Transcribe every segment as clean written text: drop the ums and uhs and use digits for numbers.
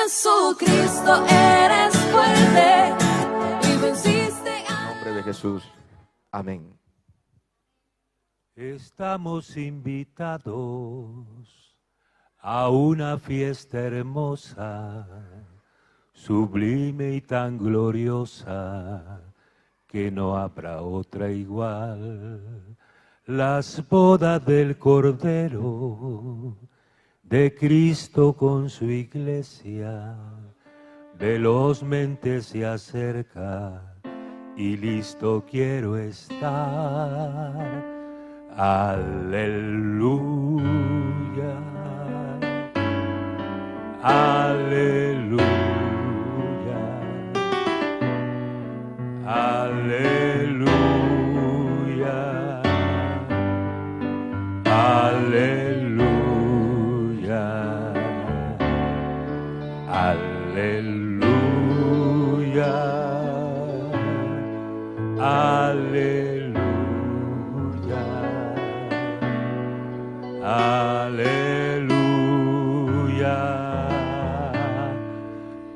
Jesucristo eres fuerte y venciste. En el nombre de Jesús. Amén. Estamos invitados a una fiesta hermosa, sublime y tan gloriosa, que no habrá otra igual. Las bodas del Cordero, de Cristo con su iglesia, velozmente se acerca y listo quiero estar. Aleluya, aleluya, aleluya, aleluya, aleluya, aleluya, aleluya.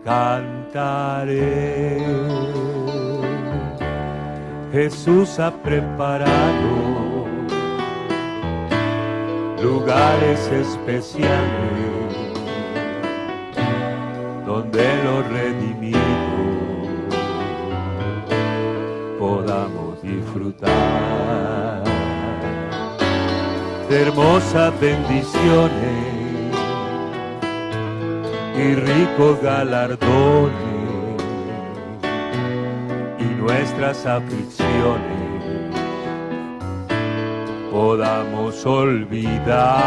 Cantaré. Jesús ha preparado lugares especiales donde los redimidos podamos disfrutar de hermosas bendiciones y ricos galardones, y nuestras aflicciones podamos olvidar.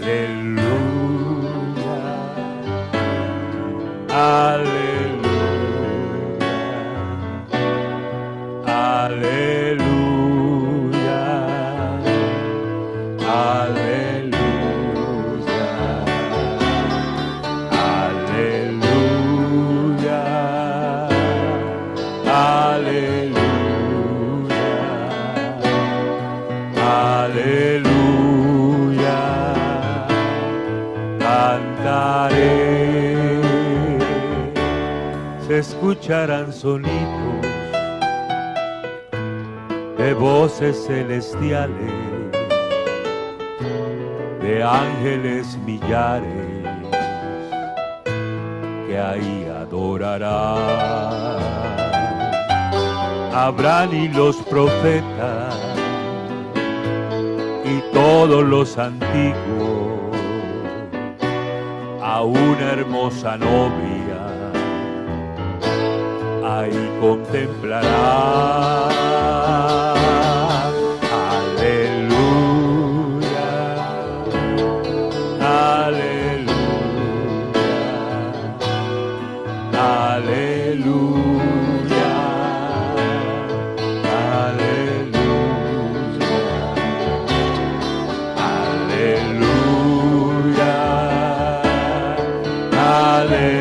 Aleluya, aleluya, aleluya, aleluya, aleluya, aleluya, cantaré. Se escucharán sonidos de voces celestiales, de ángeles millares que ahí adorarán. Habrán y los profetas y todos los antiguos, a una hermosa novia ahí contemplarán. Aleluya, aleluya, aleluya, aleluya, aleluya,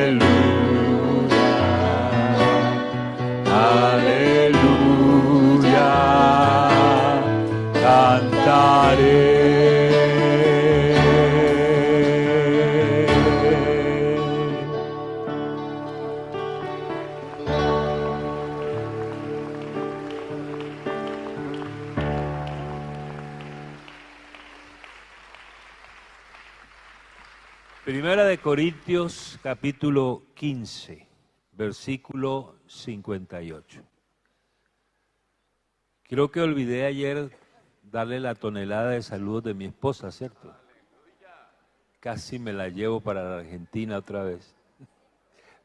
aleluya, cantaré. Primera de Corintios, capítulo 15, versículo 58. Creo que olvidé ayer darle la tonelada de saludos de mi esposa, ¿cierto? Casi me la llevo para la Argentina otra vez.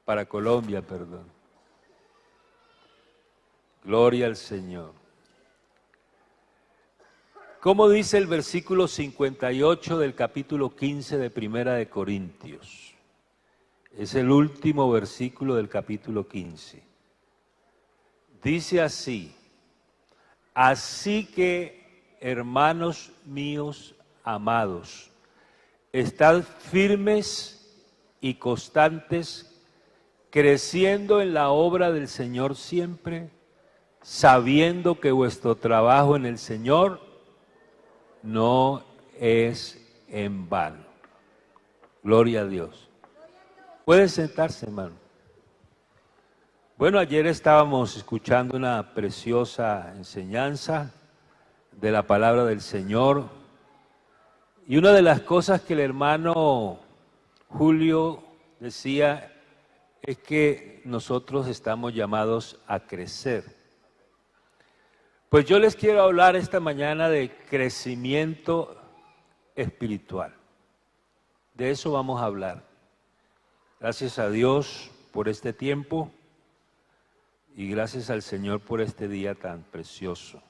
Para Colombia, perdón. Gloria al Señor. ¿Cómo dice el versículo 58 del capítulo 15 de Primera de Corintios? Es el último versículo del capítulo 15. Dice así: así que, hermanos míos amados, estad firmes y constantes, creciendo en la obra del Señor siempre, sabiendo que vuestro trabajo en el Señor no es en vano. Gloria a Dios. Puede sentarse, hermano. Bueno, ayer estábamos escuchando una preciosa enseñanza de la palabra del Señor. Y una de las cosas que el hermano Julio decía es que nosotros estamos llamados a crecer. Pues yo les quiero hablar esta mañana de crecimiento espiritual. De eso vamos a hablar. Gracias a Dios por este tiempo y gracias al Señor por este día tan precioso.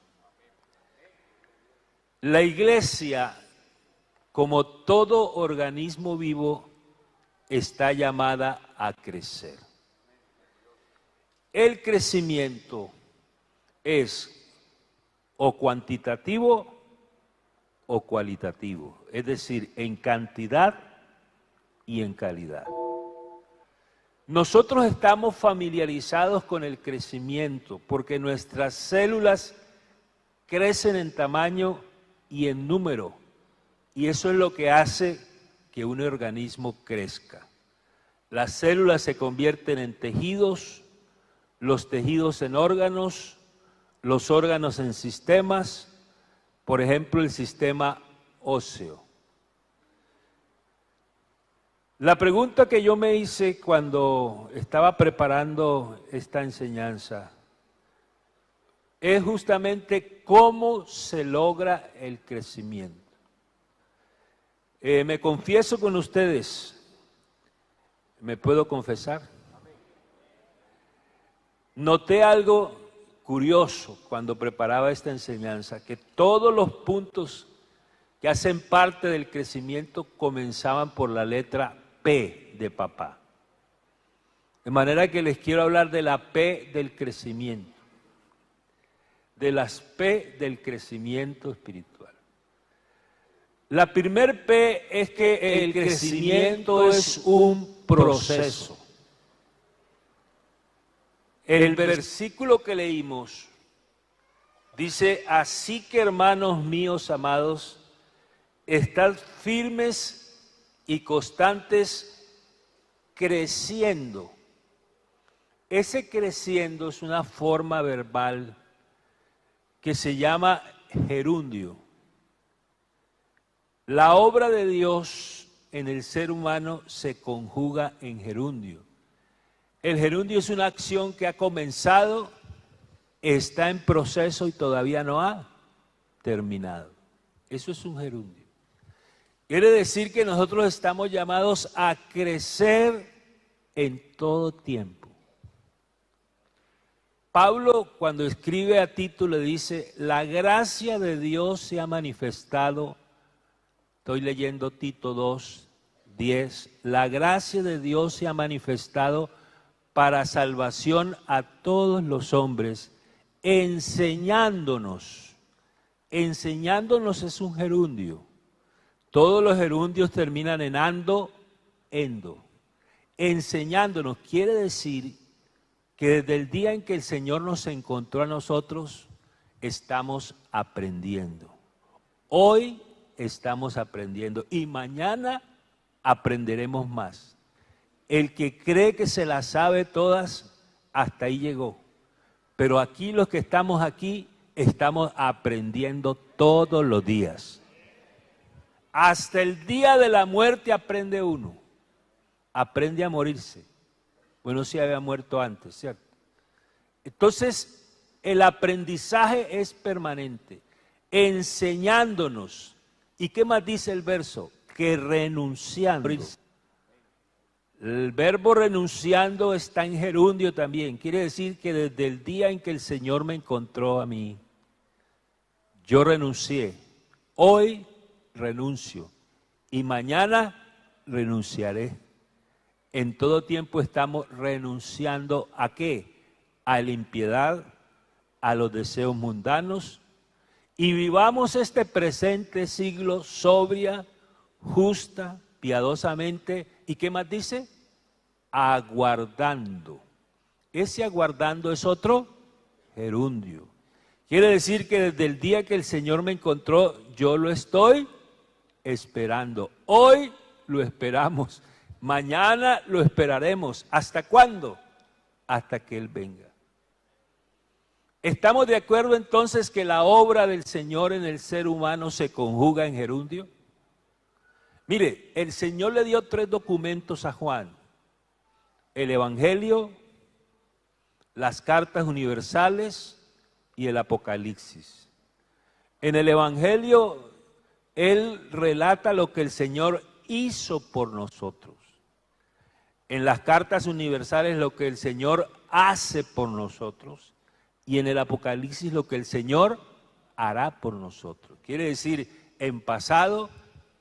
La iglesia, como todo organismo vivo, está llamada a crecer. El crecimiento es o cuantitativo o cualitativo, es decir, en cantidad y en calidad. Nosotros estamos familiarizados con el crecimiento porque nuestras células crecen en tamaño y en número, y eso es lo que hace que un organismo crezca. Las células se convierten en tejidos, los tejidos en órganos, los órganos en sistemas, por ejemplo, el sistema óseo. La pregunta que yo me hice cuando estaba preparando esta enseñanza es justamente cómo se logra el crecimiento. Me confieso con ustedes, ¿me puedo confesar? Noté algo curioso cuando preparaba esta enseñanza, que todos los puntos que hacen parte del crecimiento comenzaban por la letra P de papá. De manera que les quiero hablar de la P del crecimiento, de las P del crecimiento espiritual. La primer P es que el crecimiento es un proceso. El versículo que leímos dice: así que, hermanos míos amados, estad firmes y constantes creciendo. Ese creciendo es una forma verbal que se llama gerundio. La obra de Dios en el ser humano se conjuga en gerundio. El gerundio es una acción que ha comenzado, está en proceso y todavía no ha terminado. Eso es un gerundio. Quiere decir que nosotros estamos llamados a crecer en todo tiempo. Pablo, cuando escribe a Tito, le dice: la gracia de Dios se ha manifestado. Estoy leyendo Tito 2:10. La gracia de Dios se ha manifestado para salvación a todos los hombres, enseñándonos. Enseñándonos es un gerundio. Todos los gerundios terminan en ando, endo. Enseñándonos quiere decir que desde el día en que el Señor nos encontró a nosotros, estamos aprendiendo. Hoy estamos aprendiendo y mañana aprenderemos más. El que cree que se las sabe todas, hasta ahí llegó. Pero aquí, los que estamos aquí, estamos aprendiendo todos los días. Hasta el día de la muerte aprende uno. Aprende a morirse. Bueno, sí había muerto antes, ¿cierto? Entonces, el aprendizaje es permanente, enseñándonos. ¿Y qué más dice el verso? Que renunciando. El verbo renunciando está en gerundio también. Quiere decir que desde el día en que el Señor me encontró a mí, yo renuncié. Hoy renuncio y mañana renunciaré. En todo tiempo estamos renunciando ¿a qué? A la impiedad, a los deseos mundanos, y vivamos este presente siglo sobria, justa, piadosamente. ¿Y qué más dice? Aguardando. Ese aguardando es otro gerundio. Quiere decir que desde el día que el Señor me encontró, yo lo estoy esperando. Hoy lo esperamos. Mañana lo esperaremos. ¿Hasta cuándo? Hasta que Él venga. ¿Estamos de acuerdo entonces que la obra del Señor en el ser humano se conjuga en gerundio? Mire, el Señor le dio 3 documentos a Juan: el Evangelio, las cartas universales y el Apocalipsis. En el Evangelio, Él relata lo que el Señor hizo por nosotros. En las cartas universales, lo que el Señor hace por nosotros. Y en el Apocalipsis, lo que el Señor hará por nosotros. Quiere decir, en pasado,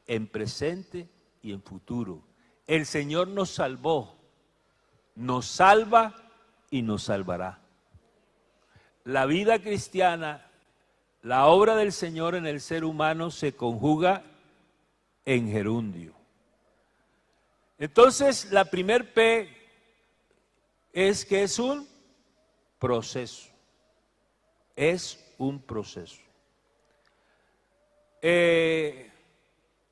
en presente y en futuro. El Señor nos salvó, nos salva y nos salvará. La vida cristiana, la obra del Señor en el ser humano se conjuga en gerundio. Entonces, la primer P es que es un proceso. Es un proceso.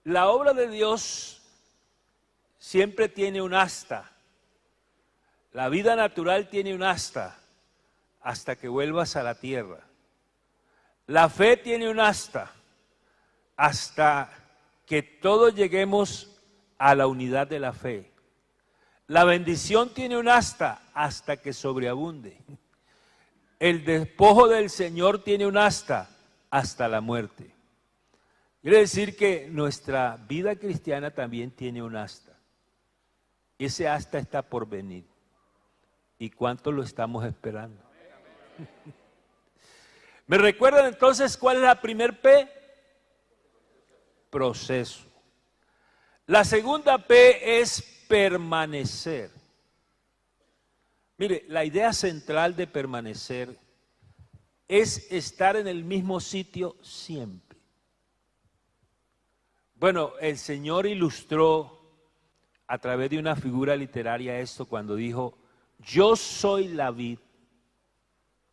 La obra de Dios siempre tiene un hasta. La vida natural tiene un hasta que vuelvas a la tierra. La fe tiene un hasta que todos lleguemos a la unidad de la fe. La bendición tiene un hasta que sobreabunde. El despojo del Señor tiene un hasta la muerte. Quiere decir que nuestra vida cristiana también tiene un hasta. Ese hasta está por venir. ¿Y cuánto lo estamos esperando? ¿Me recuerdan entonces cuál es la primer P? Proceso. La segunda P es permanecer. Mire, la idea central de permanecer es estar en el mismo sitio siempre. Bueno, el Señor ilustró a través de una figura literaria esto cuando dijo: yo soy la vid,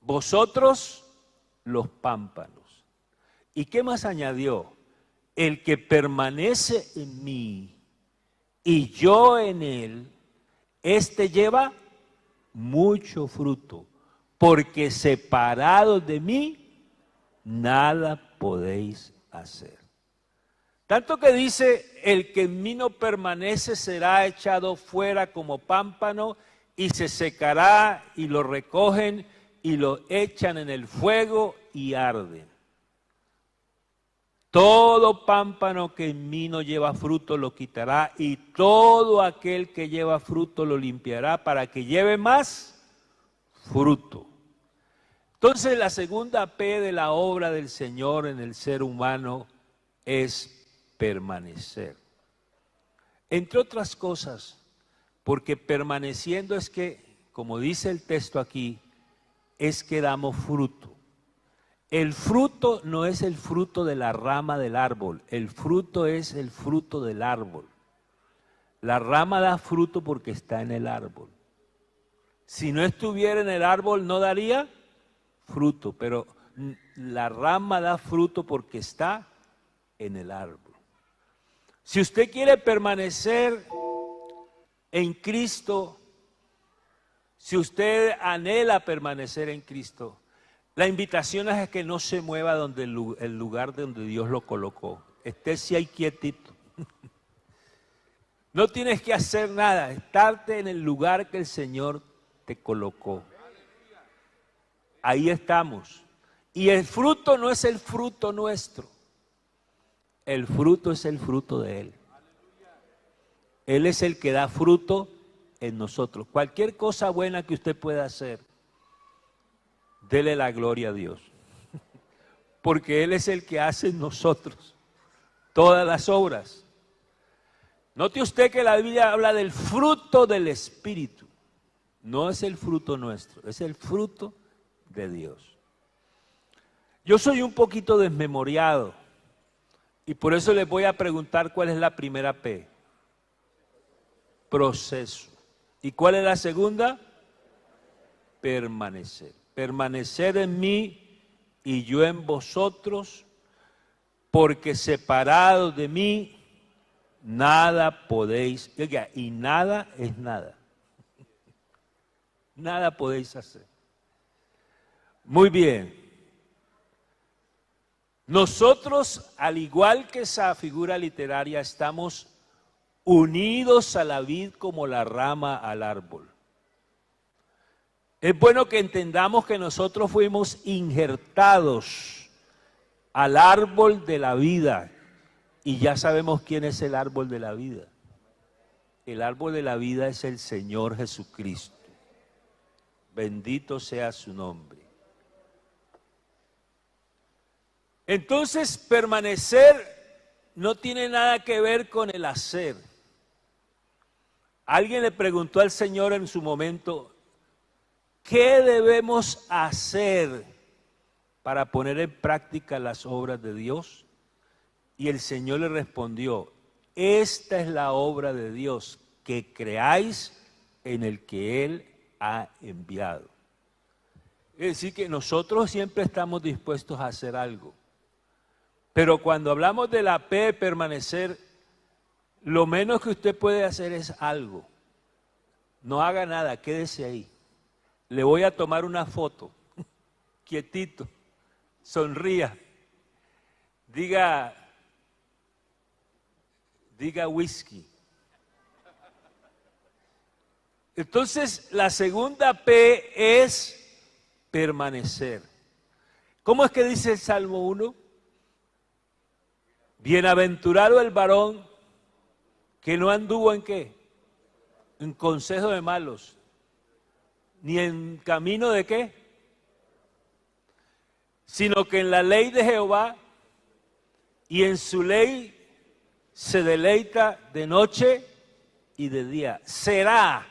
vosotros los pámpanos. ¿Y qué más añadió? El que permanece en mí y yo en él, este lleva mucho fruto, porque separados de mí, nada podéis hacer. Tanto que dice, el que en mí no permanece será echado fuera como pámpano y se secará, y lo recogen y lo echan en el fuego y arden. Todo pámpano que en mí no lleva fruto lo quitará, y todo aquel que lleva fruto lo limpiará para que lleve más fruto. Entonces, la segunda P de la obra del Señor en el ser humano es permanecer. Entre otras cosas, porque permaneciendo es que, como dice el texto aquí, es que damos fruto. El fruto no es el fruto de la rama del árbol, el fruto es el fruto del árbol. La rama da fruto porque está en el árbol. Si no estuviera en el árbol no daría fruto, pero la rama da fruto porque está en el árbol. Si usted quiere permanecer en Cristo, si usted anhela permanecer en Cristo, la invitación es a que no se mueva donde el lugar donde Dios lo colocó. Estése ahí quietito. No tienes que hacer nada, estarte en el lugar que el Señor te colocó. Ahí estamos. Y el fruto no es el fruto nuestro. El fruto es el fruto de Él. Él es el que da fruto en nosotros. Cualquier cosa buena que usted pueda hacer, dele la gloria a Dios. Porque Él es el que hace en nosotros todas las obras. Note usted que la Biblia habla del fruto del Espíritu. No es el fruto nuestro, es el fruto de Dios. Yo soy un poquito desmemoriado y por eso les voy a preguntar cuál es la primera P. Proceso. ¿Y cuál es la segunda? Permanecer. Permanecer en mí y yo en vosotros, porque separados de mí Nada podéis, oiga, y nada es nada. Nada podéis hacer. Muy bien. Nosotros, al igual que esa figura literaria, estamos unidos a la vid como la rama al árbol. Es bueno que entendamos que nosotros fuimos injertados al árbol de la vida y ya sabemos quién es el árbol de la vida. El árbol de la vida es el Señor Jesucristo. Bendito sea su nombre. Entonces, permanecer no tiene nada que ver con el hacer. Alguien le preguntó al Señor en su momento, ¿qué debemos hacer para poner en práctica las obras de Dios? Y el Señor le respondió, esta es la obra de Dios, que creáis en el que Él ha enviado. Es decir, que nosotros siempre estamos dispuestos a hacer algo. Pero cuando hablamos de la P, permanecer, lo menos que usted puede hacer es algo. No haga nada, quédese ahí. Le voy a tomar una foto, quietito, sonría, diga whisky. Entonces, la segunda P es permanecer. ¿Cómo es que dice el Salmo 1? Bienaventurado el varón que no anduvo en ¿qué? En consejo de malos, ni en camino de ¿qué? Sino que en la ley de Jehová y en su ley se deleita de noche y de día. Será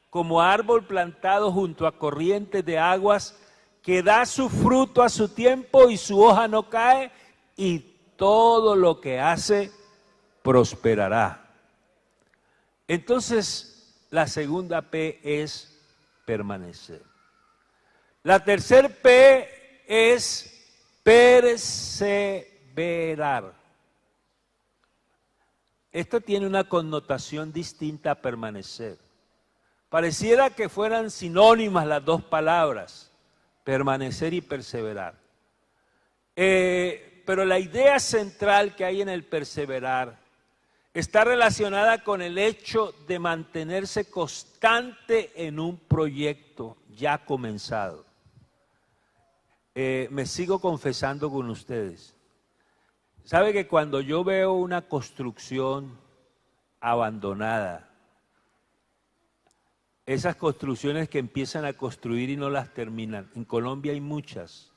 como árbol plantado junto a corrientes de aguas, que da su fruto a su tiempo y su hoja no cae, y todo lo que hace prosperará. Entonces, la segunda P es permanecer. La tercer P es perseverar. Esto tiene una connotación distinta a permanecer. Pareciera que fueran sinónimas las dos palabras, permanecer y perseverar. Pero la idea central que hay en el perseverar está relacionada con el hecho de mantenerse constante en un proyecto ya comenzado. Me sigo confesando con ustedes. ¿Sabe que cuando yo veo una construcción abandonada, esas construcciones que empiezan a construir y no las terminan, en Colombia hay muchas,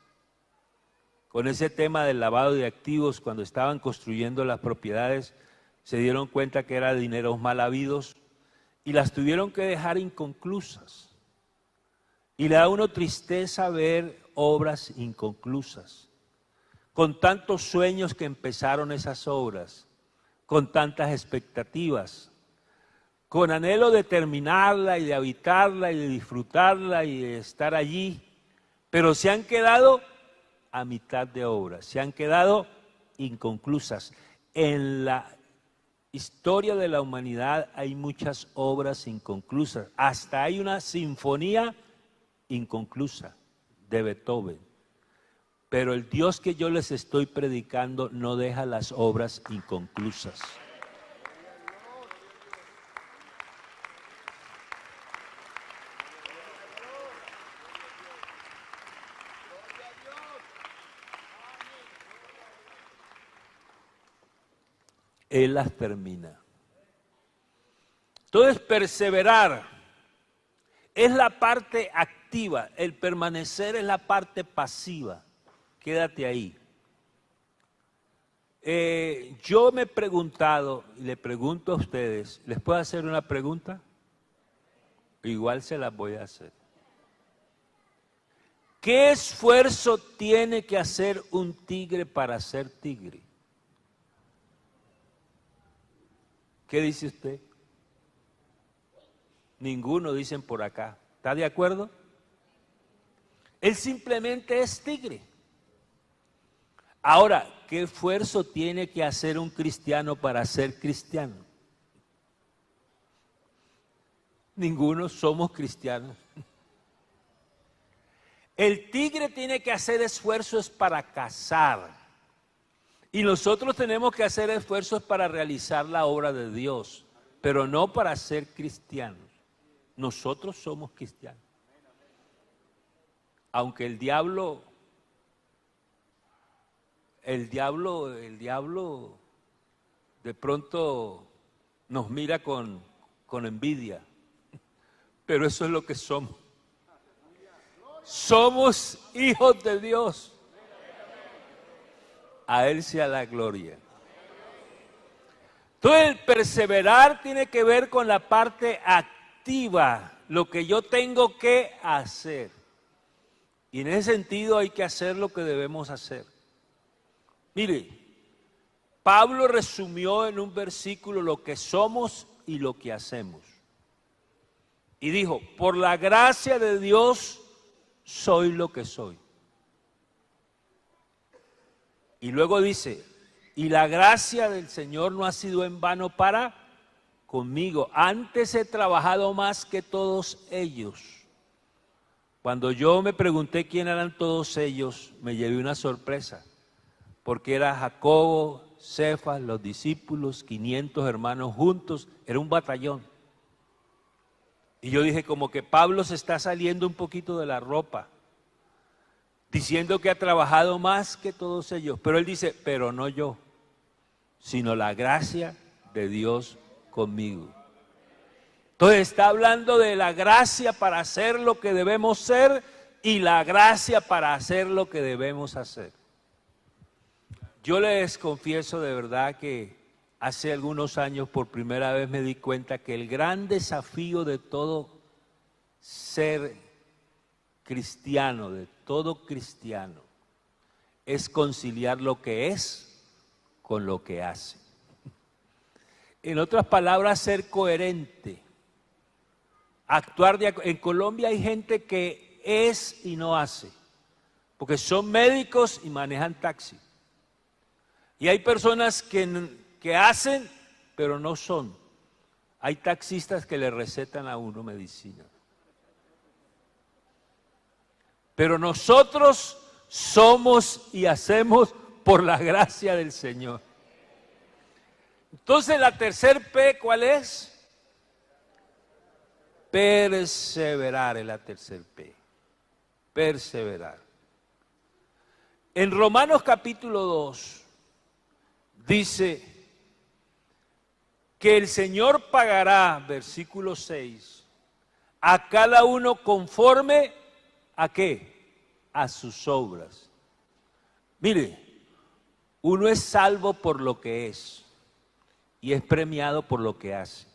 con ese tema del lavado de activos, cuando estaban construyendo las propiedades, se dieron cuenta que eran dineros mal habidos y las tuvieron que dejar inconclusas. Y le da a uno tristeza ver obras inconclusas, con tantos sueños que empezaron esas obras, con tantas expectativas, con anhelo de terminarla y de habitarla y de disfrutarla y de estar allí, pero se han quedado a mitad de obra, se han quedado inconclusas. En la historia de la humanidad hay muchas obras inconclusas, hasta hay una sinfonía inconclusa de Beethoven. Pero el Dios que yo les estoy predicando no deja las obras inconclusas. Él las termina. Entonces, perseverar es la parte activa, el permanecer es la parte pasiva. Quédate ahí. Yo me he preguntado, y le pregunto a ustedes, ¿les puedo hacer una pregunta? Igual se las voy a hacer. ¿Qué esfuerzo tiene que hacer un tigre para ser tigre? ¿Qué dice usted? Ninguno, dicen por acá. ¿Está de acuerdo? Él simplemente es tigre. Ahora, ¿qué esfuerzo tiene que hacer un cristiano para ser cristiano? Ninguno somos cristianos. El tigre tiene que hacer esfuerzos para cazar. Y nosotros tenemos que hacer esfuerzos para realizar la obra de Dios, pero no para ser cristianos. Nosotros somos cristianos. Aunque el diablo de pronto nos mira con envidia, pero eso es lo que somos. Somos hijos de Dios. A Él sea la gloria. Entonces el perseverar tiene que ver con la parte activa, lo que yo tengo que hacer. Y en ese sentido hay que hacer lo que debemos hacer. Mire, Pablo resumió en un versículo lo que somos y lo que hacemos. Y dijo, por la gracia de Dios soy lo que soy. Y luego dice, y la gracia del Señor no ha sido en vano para conmigo. Antes he trabajado más que todos ellos. Cuando yo me pregunté quién eran todos ellos, me llevé una sorpresa. Porque era Jacobo, Cefas, los discípulos, 500 hermanos juntos, era un batallón. Y yo dije como que Pablo se está saliendo un poquito de la ropa, diciendo que ha trabajado más que todos ellos. Pero él dice, pero no yo, sino la gracia de Dios conmigo. Entonces está hablando de la gracia para hacer lo que debemos ser y la gracia para hacer lo que debemos hacer. Yo les confieso de verdad que hace algunos años por primera vez me di cuenta que el gran desafío de todo ser cristiano, de todo cristiano, es conciliar lo que es con lo que hace. En otras palabras, ser coherente. Actuar en Colombia hay gente que es y no hace, porque son médicos y manejan taxi. Y hay personas que hacen, pero no son. Hay taxistas que le recetan a uno medicina. Pero nosotros somos y hacemos por la gracia del Señor. Entonces la tercer P, ¿cuál es? Perseverar es la tercer P. Perseverar. En Romanos capítulo 2 dice que el Señor pagará, versículo 6, a cada uno conforme ¿a qué? A sus obras. Mire, uno es salvo por lo que es y es premiado por lo que hace.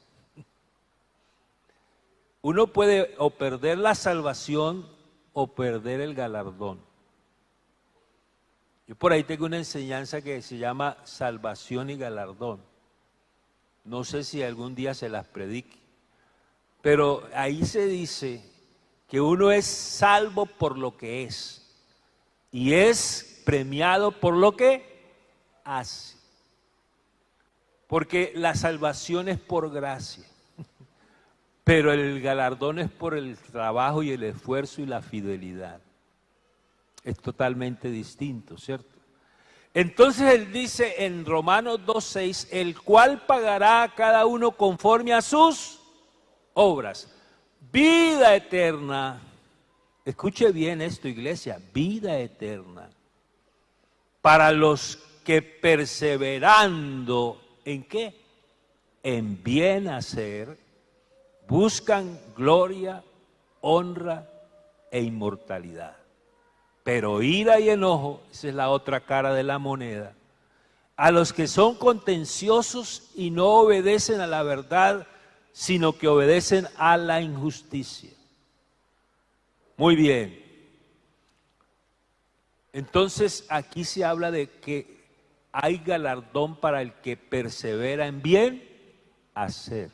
Uno puede o perder la salvación o perder el galardón. Yo por ahí tengo una enseñanza que se llama salvación y galardón. No sé si algún día se las predique, pero ahí se dice que uno es salvo por lo que es y es premiado por lo que hace. Porque la salvación es por gracia, pero el galardón es por el trabajo y el esfuerzo y la fidelidad. Es totalmente distinto, ¿cierto? Entonces él dice en Romanos 2:6, el cual pagará a cada uno conforme a sus obras. Vida eterna. Escuche bien esto, iglesia, vida eterna. Para los que perseverando, ¿en qué? En bien hacer, buscan gloria, honra e inmortalidad. Pero ira y enojo, esa es la otra cara de la moneda, a los que son contenciosos y no obedecen a la verdad, sino que obedecen a la injusticia. Muy bien. Entonces aquí se habla de que hay galardón para el que persevera en bien hacer.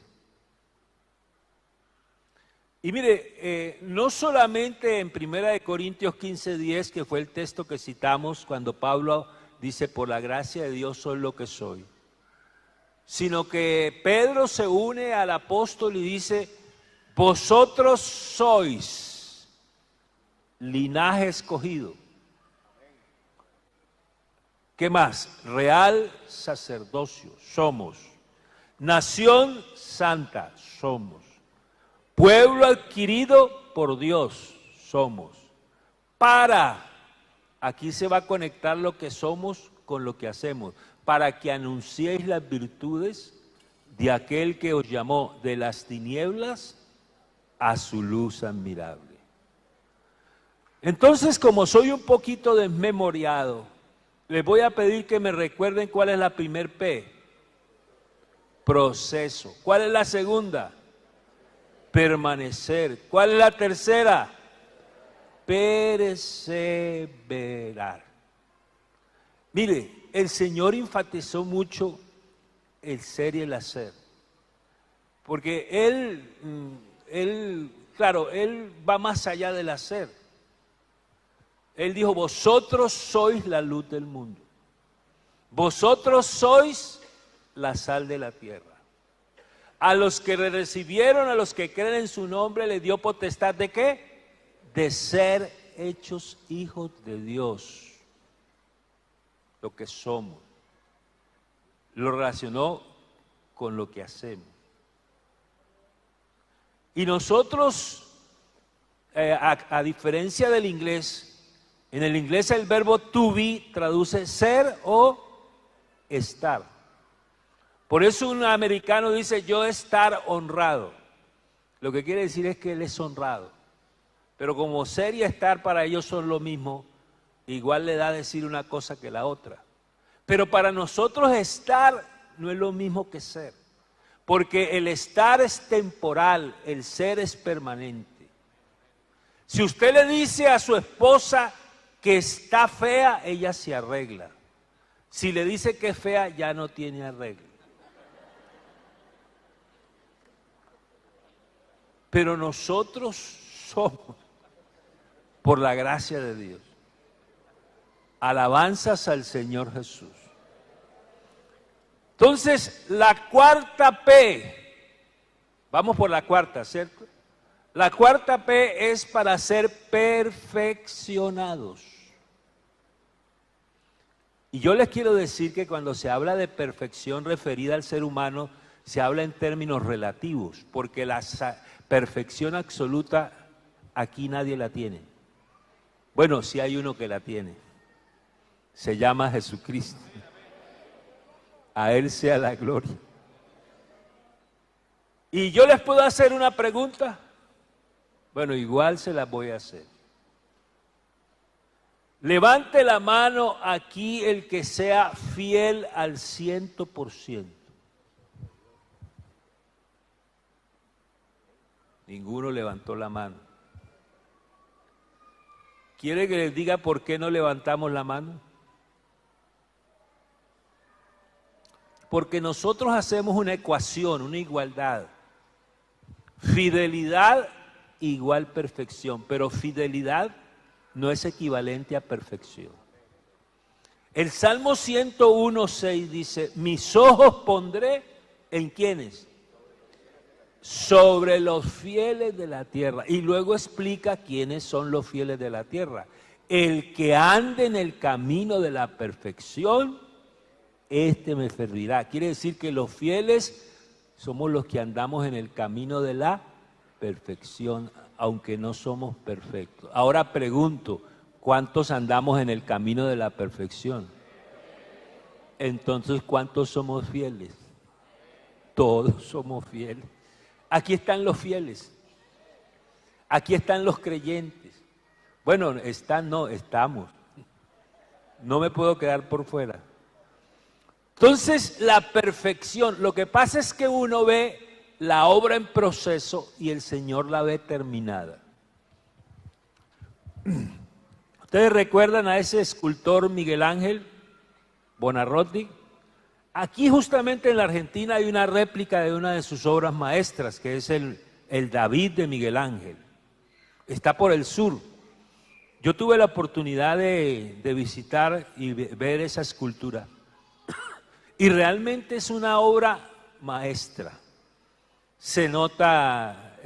Y mire, no solamente en 1 Corintios 15:10, que fue el texto que citamos cuando Pablo dice, por la gracia de Dios soy lo que soy. Sino que Pedro se une al apóstol y dice, vosotros sois linaje escogido. ¿Qué más? Real sacerdocio, somos. Nación santa, somos. Pueblo adquirido por Dios, somos. Aquí se va a conectar lo que somos con lo que hacemos, para que anunciéis las virtudes de aquel que os llamó de las tinieblas a su luz admirable. Entonces, como soy un poquito desmemoriado, les voy a pedir que me recuerden cuál es la primer P. Proceso. ¿Cuál es la segunda? Permanecer. ¿Cuál es la tercera? Perseverar. Mire, el Señor enfatizó mucho el ser y el hacer. Porque Él va más allá del hacer. Él dijo, vosotros sois la luz del mundo. Vosotros sois la sal de la tierra. A los que le recibieron, a los que creen en su nombre, le dio potestad ¿de qué? De ser hechos hijos de Dios. Lo que somos. Lo relacionó con lo que hacemos. Y nosotros, a diferencia del inglés, en el inglés el verbo to be traduce ser o estar. Por eso un americano dice yo estar honrado. Lo que quiere decir es que él es honrado. Pero como ser y estar para ellos son lo mismo, igual le da decir una cosa que la otra. Pero para nosotros estar no es lo mismo que ser. Porque el estar es temporal, el ser es permanente. Si usted le dice a su esposa que está fea, ella se arregla. Si le dice que es fea, ya no tiene arreglo. Pero nosotros somos, por la gracia de Dios, alabanzas al Señor Jesús. Entonces, la cuarta P, vamos por la cuarta, ¿cierto? La cuarta P es para ser perfeccionados. Y yo les quiero decir que cuando se habla de perfección referida al ser humano, se habla en términos relativos, porque la perfección absoluta aquí nadie la tiene. Bueno, sí hay uno que la tiene. Se llama Jesucristo. A Él sea la gloria. Y yo les puedo hacer una pregunta. Bueno, igual se las voy a hacer. Levante la mano aquí el que sea fiel al 100%. Ninguno levantó la mano. ¿Quiere que les diga por qué no levantamos la mano? Porque nosotros hacemos una ecuación, una igualdad. Fidelidad igual perfección, pero fidelidad no es equivalente a perfección. El Salmo 101:6 dice, mis ojos pondré ¿en quiénes? Sobre los fieles de la tierra. Y luego explica quiénes son los fieles de la tierra. El que ande en el camino de la perfección, este me servirá. Quiere decir que los fieles somos los que andamos en el camino de la perfección, aunque no somos perfectos. Ahora pregunto, ¿cuántos andamos en el camino de la perfección? Entonces, ¿cuántos somos fieles? Todos somos fieles. Aquí están los fieles. Aquí están los creyentes. Bueno, estamos. No me puedo quedar por fuera. Entonces, la perfección, lo que pasa es que uno ve la obra en proceso y el Señor la ve terminada. ¿Ustedes recuerdan a ese escultor Miguel Ángel Buonarroti? Aquí justamente en la Argentina hay una réplica de una de sus obras maestras, que es el David de Miguel Ángel. Está por el sur. Yo tuve la oportunidad de visitar y ver esa escultura. Y realmente es una obra maestra. Se nota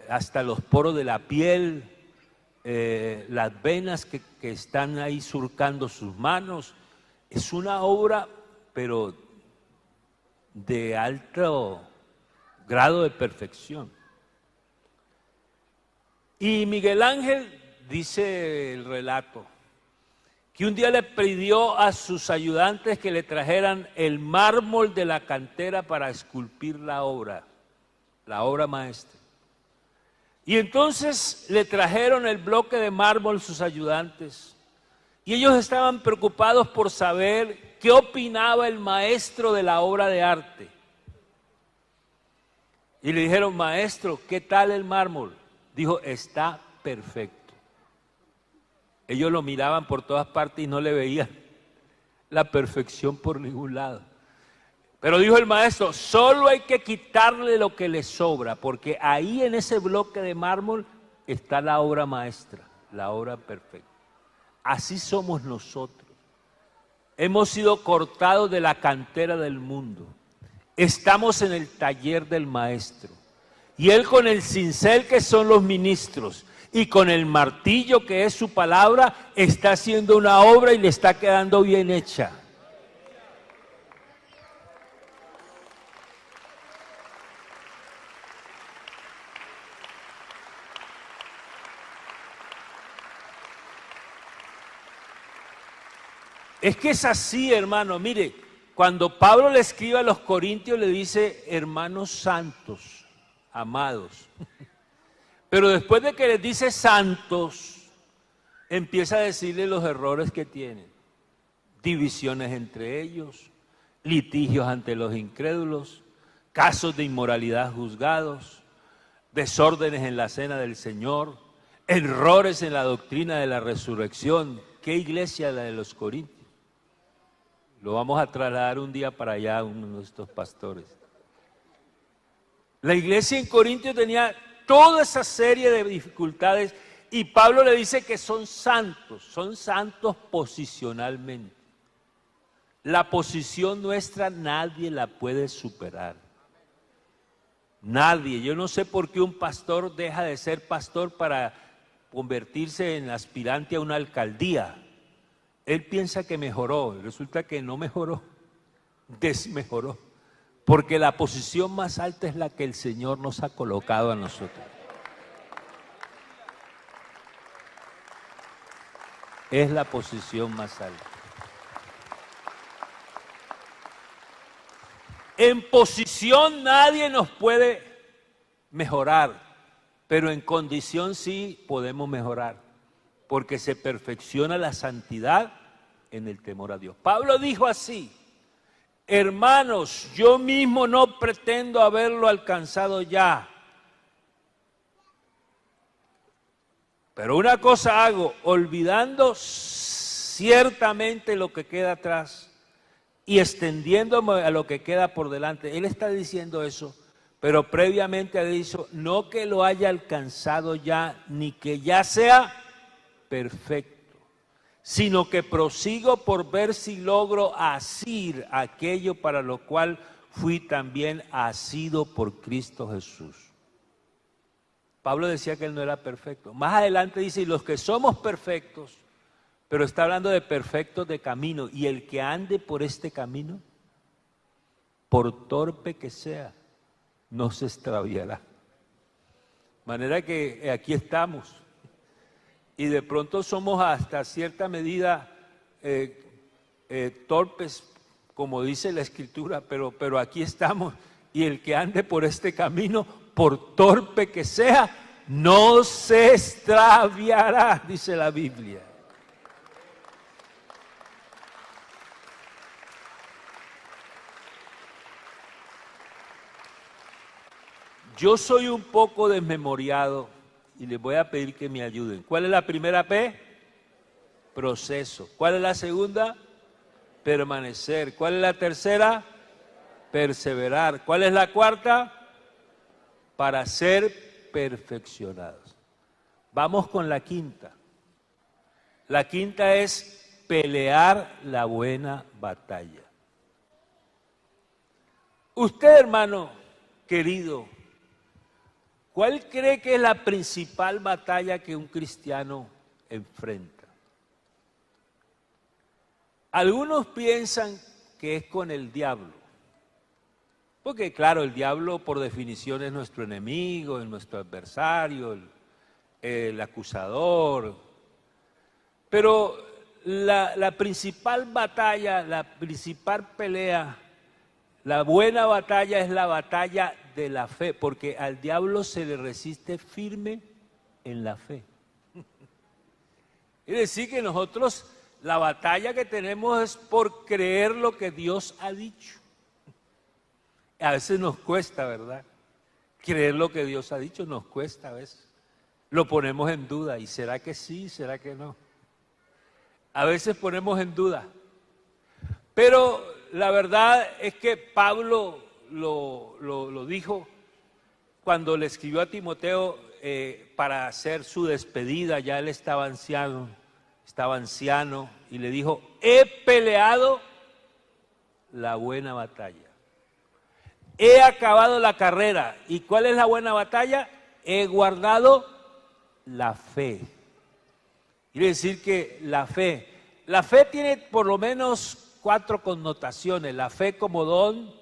hasta los poros de la piel, las venas que están ahí surcando sus manos. Es una obra, pero de alto grado de perfección. Y Miguel Ángel, dice el relato, que un día le pidió a sus ayudantes que le trajeran el mármol de la cantera para esculpir la obra maestra. Y entonces le trajeron el bloque de mármol sus ayudantes, y ellos estaban preocupados por saber qué opinaba el maestro de la obra de arte. Y le dijeron: maestro, ¿qué tal el mármol? Dijo: está perfecto. Ellos lo miraban por todas partes y no le veían la perfección por ningún lado. Pero dijo el maestro: solo hay que quitarle lo que le sobra, porque ahí en ese bloque de mármol está la obra maestra, la obra perfecta. Así somos nosotros. Hemos sido cortados de la cantera del mundo. Estamos en el taller del maestro. Y él, con el cincel, que son los ministros, y con el martillo, que es su palabra, está haciendo una obra y le está quedando bien hecha. Es que es así, hermano. Mire, cuando Pablo le escribe a los corintios, le dice: hermanos santos, amados. Pero después de que les dice santos, empieza a decirle los errores que tienen. Divisiones entre ellos, litigios ante los incrédulos, casos de inmoralidad juzgados, desórdenes en la cena del Señor, errores en la doctrina de la resurrección. ¿Qué iglesia la de los corintios? Lo vamos a trasladar un día para allá a uno de estos pastores. La iglesia en Corintio tenía toda esa serie de dificultades, y Pablo le dice que son santos posicionalmente. La posición nuestra nadie la puede superar. Nadie. Yo no sé por qué un pastor deja de ser pastor para convertirse en aspirante a una alcaldía. Él piensa que mejoró, resulta que no mejoró, desmejoró. Porque la posición más alta es la que el Señor nos ha colocado a nosotros. Es la posición más alta. En posición nadie nos puede mejorar, pero en condición sí podemos mejorar, porque se perfecciona la santidad en el temor a Dios. Pablo dijo así: hermanos, yo mismo no pretendo haberlo alcanzado ya, pero una cosa hago, olvidando ciertamente lo que queda atrás y extendiéndome a lo que queda por delante. Él está diciendo eso, pero previamente ha dicho: no que lo haya alcanzado ya, ni que ya sea perfecto, sino que prosigo por ver si logro asir aquello para lo cual fui también asido por Cristo Jesús. Pablo decía que él no era perfecto. Más adelante dice: y los que somos perfectos, pero está hablando de perfectos de camino, y el que ande por este camino, por torpe que sea, no se extraviará. De manera que aquí estamos. Y de pronto somos hasta cierta medida torpes, como dice la Escritura, pero aquí estamos. Y el que ande por este camino, por torpe que sea, no se extraviará, dice la Biblia. Yo soy un poco desmemoriado y les voy a pedir que me ayuden. ¿Cuál es la primera P? Proceso. ¿Cuál es la segunda? Permanecer. ¿Cuál es la tercera? Perseverar. ¿Cuál es la cuarta? Para ser perfeccionados. Vamos con la quinta. La quinta es pelear la buena batalla. Usted, hermano querido, ¿cuál cree que es la principal batalla que un cristiano enfrenta? Algunos piensan que es con el diablo, porque claro, el diablo por definición es nuestro enemigo, es nuestro adversario, el acusador, pero la principal batalla, la principal pelea, la buena batalla es la batalla de la fe, porque al diablo se le resiste firme en la fe. Es decir, que nosotros la batalla que tenemos es por creer lo que Dios ha dicho. A veces nos cuesta, ¿verdad? Creer lo que Dios ha dicho nos cuesta a veces. Lo ponemos en duda. ¿Y será que sí? ¿Será que no? A veces ponemos en duda. Pero la verdad es que Pablo lo dijo cuando le escribió a Timoteo para hacer su despedida. Ya él estaba anciano, y le dijo: he peleado la buena batalla. He acabado la carrera. ¿Y cuál es la buena batalla? He guardado la fe. Quiere decir que la fe tiene por lo menos 4 connotaciones: la fe como don,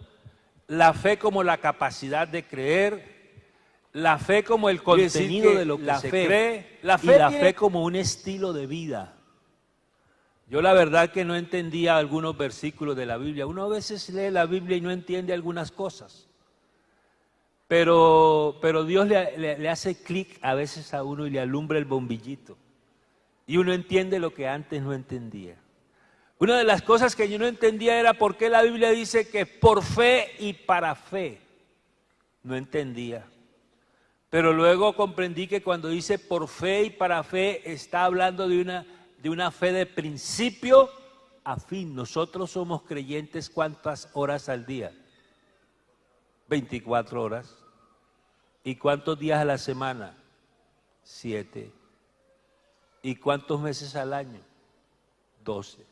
la fe como la capacidad de creer, la fe como el contenido de lo que se cree, y la fe como un estilo de vida. Yo la verdad que no entendía algunos versículos de la Biblia. Uno a veces lee la Biblia y no entiende algunas cosas. Pero Dios le hace clic a veces a uno y le alumbra el bombillito. Y uno entiende lo que antes no entendía. Una de las cosas que yo no entendía era por qué la Biblia dice que por fe y para fe. No entendía. Pero luego comprendí que cuando dice por fe y para fe está hablando de una fe de principio a fin. Nosotros somos creyentes ¿cuántas horas al día? 24 horas. ¿Y cuántos días a la semana? 7. ¿Y cuántos meses al año? 12.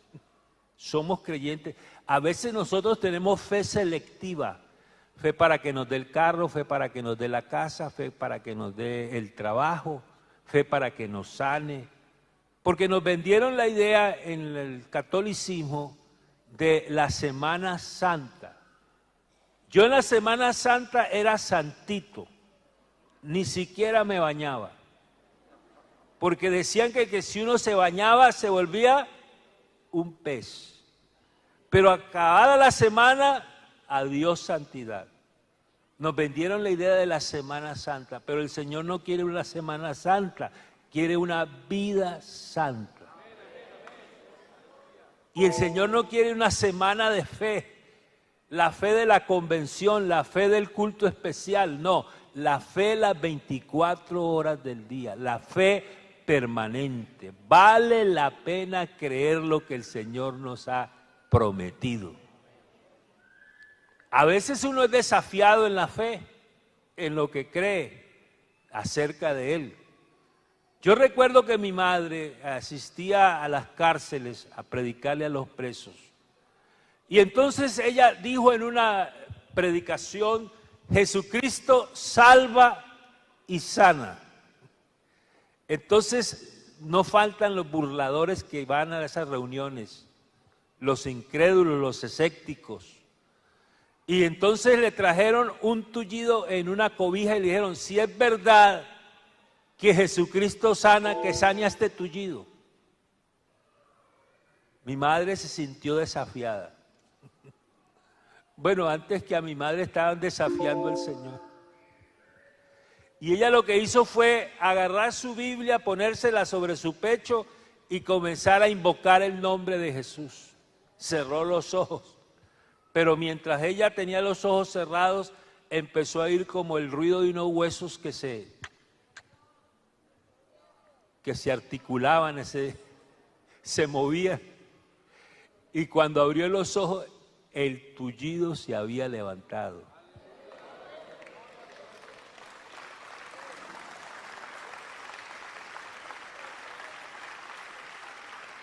Somos creyentes. A veces nosotros tenemos fe selectiva. Fe para que nos dé el carro, fe para que nos dé la casa, fe para que nos dé el trabajo, fe para que nos sane. Porque nos vendieron la idea en el catolicismo de la Semana Santa. Yo en la Semana Santa era santito, ni siquiera me bañaba. Porque decían que si uno se bañaba se volvía un pez. Pero acabada la semana, adiós santidad. Nos vendieron la idea de la Semana Santa, pero el Señor no quiere una Semana Santa, quiere una vida santa. Y el Señor no quiere una semana de fe, la fe de la convención, la fe del culto especial, no, la fe las 24 horas del día, la fe permanente. Vale la pena creer lo que el Señor nos ha prometido. A veces uno es desafiado en la fe, en lo que cree acerca de Él. Yo recuerdo que mi madre asistía a las cárceles a predicarle a los presos. Y entonces ella dijo en una predicación: Jesucristo salva y sana. Entonces no faltan los burladores que van a esas reuniones, los incrédulos, los escépticos. Y entonces le trajeron un tullido en una cobija y le dijeron: si es verdad que Jesucristo sana, que sane a este tullido. Mi madre se sintió desafiada. Bueno, antes que a mi madre estaban desafiando al Señor. Y ella lo que hizo fue agarrar su Biblia, ponérsela sobre su pecho y comenzar a invocar el nombre de Jesús. Cerró los ojos. Pero mientras ella tenía los ojos cerrados, empezó a oír como el ruido de unos huesos que se articulaban, se movían. Y cuando abrió los ojos, el tullido se había levantado.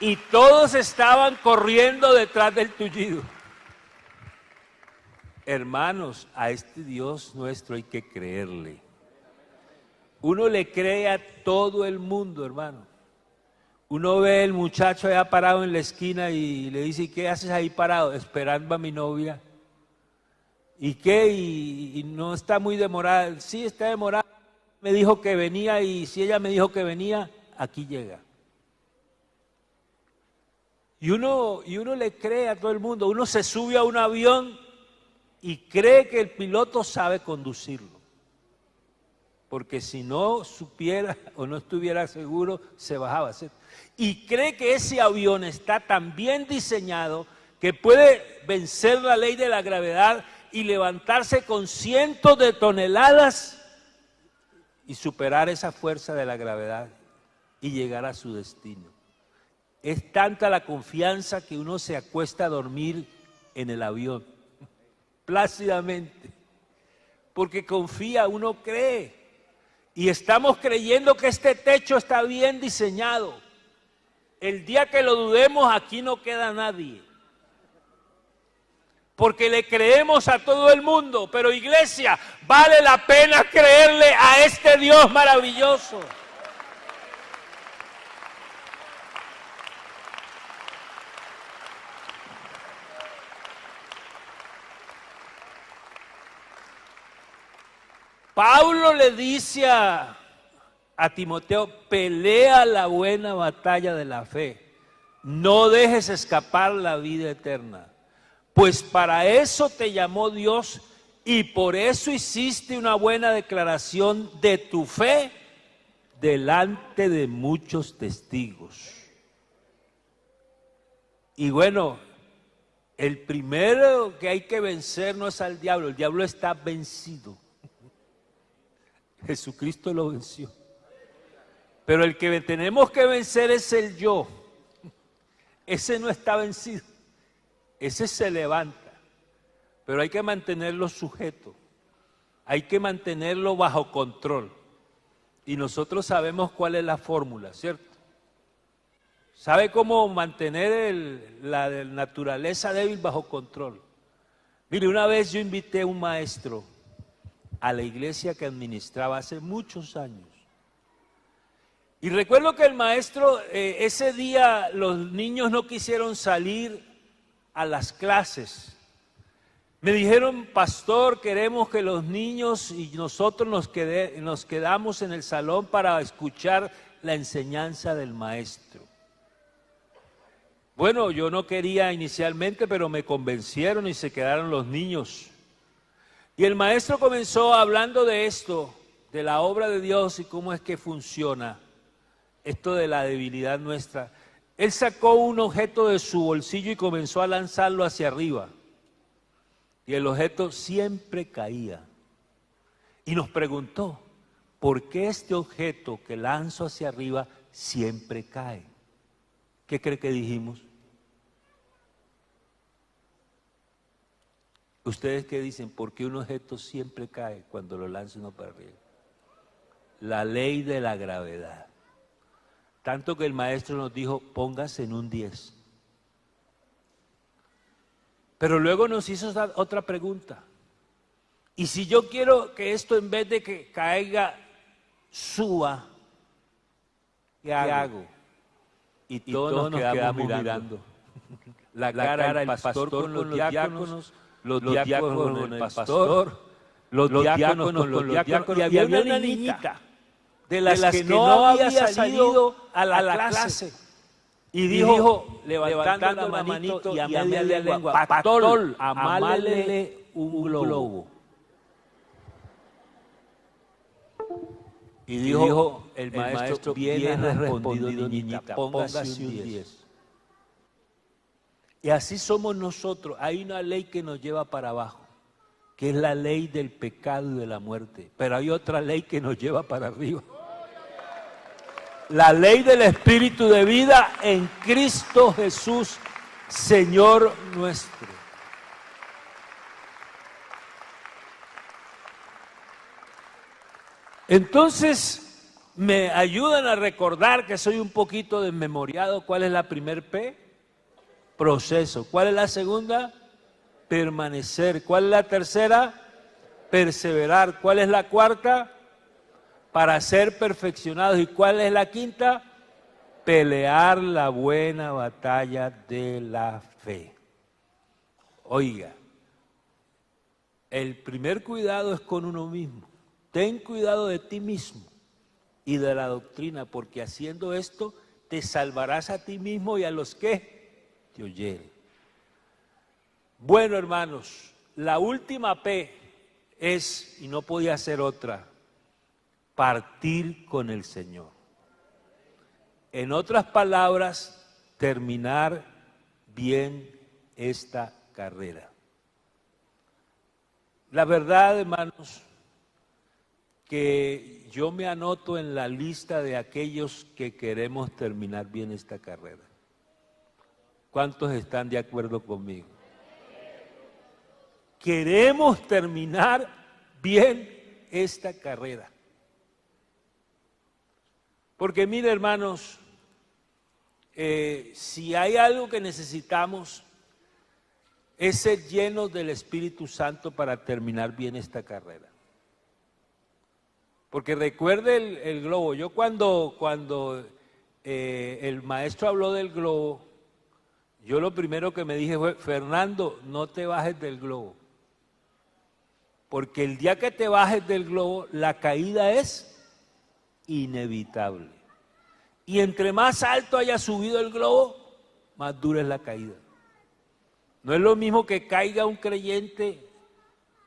y todos estaban corriendo detrás del tullido. Hermanos, a este Dios nuestro hay que creerle. Uno le cree a todo el mundo, hermano. Uno ve el muchacho allá parado en la esquina y le dice, ¿qué haces ahí parado? Esperando a mi novia. ¿Y qué? Y no está muy demorada. Sí, está demorada. Me dijo que venía y si ella me dijo que venía, aquí llega. Y uno le cree a todo el mundo. Uno se sube a un avión y cree que el piloto sabe conducirlo. Porque si no supiera o no estuviera seguro, se bajaba, ¿cierto? Y cree que ese avión está tan bien diseñado que puede vencer la ley de la gravedad y levantarse con cientos de toneladas y superar esa fuerza de la gravedad y llegar a su destino. Es tanta la confianza que uno se acuesta a dormir en el avión, plácidamente, porque confía, uno cree. Y estamos creyendo que este techo está bien diseñado. El día que lo dudemos, aquí no queda nadie. Porque le creemos a todo el mundo. Pero iglesia, vale la pena creerle a este Dios maravilloso. Pablo le dice a Timoteo, pelea la buena batalla de la fe, no dejes escapar la vida eterna, pues para eso te llamó Dios y por eso hiciste una buena declaración de tu fe delante de muchos testigos. Y bueno, el primero que hay que vencer no es al diablo, el diablo está vencido. Jesucristo lo venció. Pero el que tenemos que vencer es el yo. Ese no está vencido. Ese se levanta. Pero hay que mantenerlo sujeto. Hay que mantenerlo bajo control. Y nosotros sabemos cuál es la fórmula, ¿cierto? ¿Sabe cómo mantener la naturaleza débil bajo control? Mire, una vez yo invité a un maestro a la iglesia que administraba hace muchos años. Y recuerdo que el maestro, ese día los niños no quisieron salir a las clases. Me dijeron, pastor, queremos que los niños y nosotros nos quedamos en el salón para escuchar la enseñanza del maestro. Bueno, yo no quería inicialmente, pero me convencieron y se quedaron los niños. Y el maestro comenzó hablando de esto, de la obra de Dios y cómo es que funciona esto de la debilidad nuestra. Él sacó un objeto de su bolsillo y comenzó a lanzarlo hacia arriba. Y el objeto siempre caía. Y nos preguntó, ¿por qué este objeto que lanzo hacia arriba siempre cae? ¿Qué cree que dijimos? ¿Ustedes qué dicen? ¿Por qué un objeto siempre cae cuando lo lanza uno para arriba? La ley de la gravedad. Tanto que el maestro nos dijo, póngase en un 10. Pero luego nos hizo otra pregunta. Y si yo quiero que esto en vez de que caiga, suba, ¿qué hago? Y todos nos quedamos mirando. La cara del pastor con los diáconos, los diáconos con el pastor, los diáconos con los diáconos, y había una niñita de las que no había salido a la clase. Y dijo, levantando la manito y a media lengua, pastor, amálele un globo. Y dijo el maestro, bien respondido, niñita, póngase un 10. Y así somos nosotros. Hay una ley que nos lleva para abajo, que es la ley del pecado y de la muerte. Pero hay otra ley que nos lleva para arriba. La ley del Espíritu de vida en Cristo Jesús, Señor nuestro. Entonces, me ayudan a recordar que soy un poquito desmemoriado. ¿Cuál es la primer P? Proceso. ¿Cuál es la segunda? Permanecer. ¿Cuál es la tercera? Perseverar. ¿Cuál es la cuarta? Para ser perfeccionados. ¿Y cuál es la quinta? Pelear la buena batalla de la fe. Oiga, el primer cuidado es con uno mismo. Ten cuidado de ti mismo y de la doctrina, porque haciendo esto te salvarás a ti mismo y a los que te oyeren. Bueno, hermanos, la última P es, y no podía ser otra, partir con el Señor. En otras palabras, terminar bien esta carrera. La verdad, hermanos, que yo me anoto en la lista de aquellos que queremos terminar bien esta carrera. ¿Cuántos están de acuerdo conmigo? Queremos terminar bien esta carrera. Porque mire, hermanos, si hay algo que necesitamos es ser llenos del Espíritu Santo para terminar bien esta carrera. Porque recuerde el globo. Yo cuando el maestro habló del globo, yo lo primero que me dije fue: Fernando, no te bajes del globo. Porque el día que te bajes del globo, la caída es inevitable. Y entre más alto haya subido el globo, más dura es la caída. No es lo mismo que caiga un creyente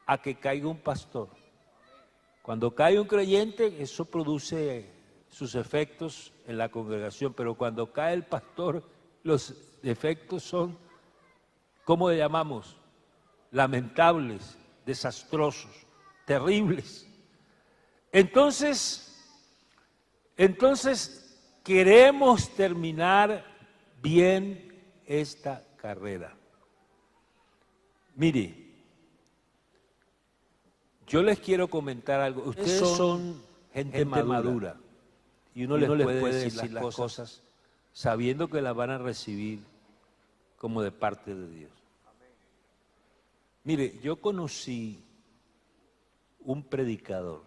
a que caiga un pastor. Cuando cae un creyente, eso produce sus efectos en la congregación, pero cuando cae el pastor, los efectos son, ¿cómo le llamamos? Lamentables, desastrosos, terribles. Entonces, queremos terminar bien esta carrera. Mire, yo les quiero comentar algo. Ustedes son gente madura y uno les puede decir las cosas sabiendo que las van a recibir como de parte de Dios. Mire, yo conocí un predicador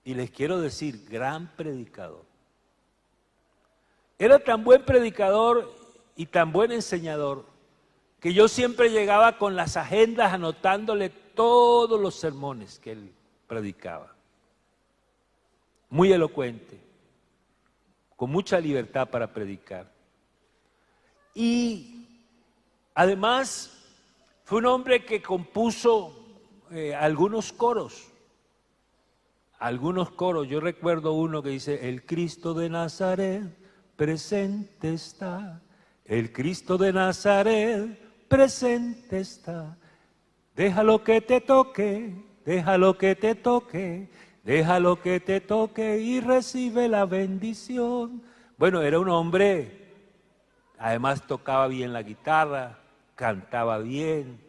y les quiero decir, gran predicador. Era tan buen predicador y tan buen enseñador que yo siempre llegaba con las agendas anotándole todos los sermones que él predicaba. Muy elocuente, con mucha libertad para predicar. Y además fue un hombre que compuso algunos coros. Yo recuerdo uno que dice: el Cristo de Nazaret presente está, el Cristo de Nazaret presente está. Déjalo que te toque, déjalo que te toque, déjalo que te toque y recibe la bendición. Bueno, era un hombre, además tocaba bien la guitarra, cantaba bien,